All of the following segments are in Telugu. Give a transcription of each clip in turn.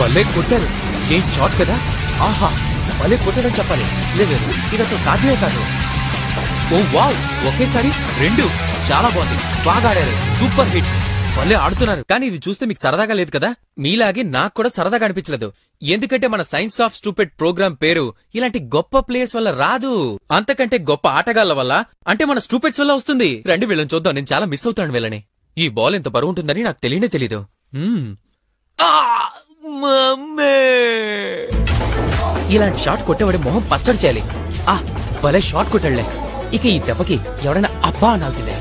భలే కొట్టారు. ఏం షాట్ కదా. ఆహా, భలే కొట్టారని చెప్పాలి. లేదు, ఇది అసలు సాధ్యమే కాదు. ఓ వావ్, ఒకేసారి 2. చాలా బాగుంది, బాగా ఆడారు, సూపర్ హిట్. భలే ఆడుతున్నారు. కానీ ఇది చూస్తే మీకు సరదాగా లేదు కదా? మీలాగే నాకు కూడా సరదాగా అనిపించలేదు. ఎందుకంటే మన సైన్స్ ఆఫ్ స్టూపిడ్ ప్రోగ్రామ్ పేరు ఇలాంటి గొప్ప ప్లేయర్స్ వల్ల రాదు, అంతకంటే గొప్ప ఆటగాళ్ల వల్ల, అంటే మన స్టూపిడ్స్ వల్ల వస్తుంది. రండి వీళ్ళని చూద్దాం. నేను చాలా మిస్ అవుతాను వీళ్ళని. ఈ బాల్ ఎంత బరువు ఉంటుందని నాకు తెలియనే తెలీదు. ఇలాంటి షాట్ కొట్టేవాడి మొహం పచ్చడి చేయాలి. భలే షాట్ కొట్టాడులే. ఇక ఈ దెబ్బకి ఎవడైనా అబ్బా అనాల్సిందే.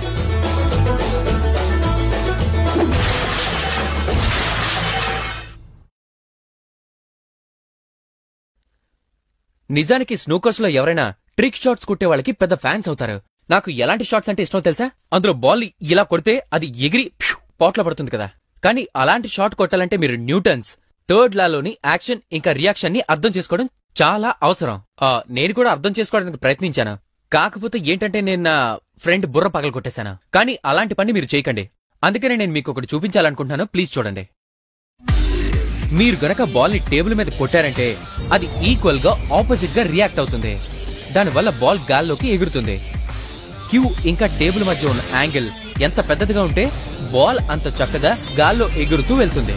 నిజానికి స్నూకర్స్ లో ఎవరైనా ట్రిక్ షాట్స్ కొట్టే వాళ్ళకి పెద్ద ఫ్యాన్స్ అవుతారు. నాకు ఎలాంటి షాట్స్ అంటే ఇష్టం తెలుసా? అందులో బాల్ ఇలా కొడితే అది ఎగిరి పాట్లో పడుతుంది కదా. కానీ అలాంటి షాట్ కొట్టాలంటే మీరు న్యూటన్స్ థర్డ్ లాలోని యాక్షన్ ఇంకా రియాక్షన్ ని అర్థం చేసుకోవడం చాలా అవసరం. నేను కూడా అర్థం చేసుకోవడానికి ప్రయత్నించాను. కాకపోతే ఏంటంటే నేను నా ఫ్రెండ్ బుర్ర పగలు కొట్టేశాను. కానీ అలాంటి పని మీరు చేయకండి. అందుకనే నేను మీకు ఒకటి చూపించాలనుకుంటున్నాను. ప్లీజ్ చూడండి. మీరు గనక బాల్ ని టేబుల్ మీద కొట్టారంటే అది ఈక్వల్ గా ఆపోజిట్ గా రియాక్ట్ అవుతుంది. దానివల్ల బాల్ గాల్లోకి ఎగురుతుంది. క్యూ ఇంకా టేబుల్ మధ్య ఉన్న యాంగిల్ ఎంత పెద్దదిగా ఉంటే బాల్ అంత చక్కగా గాల్లో ఎగురుతూ వెళ్తుంది.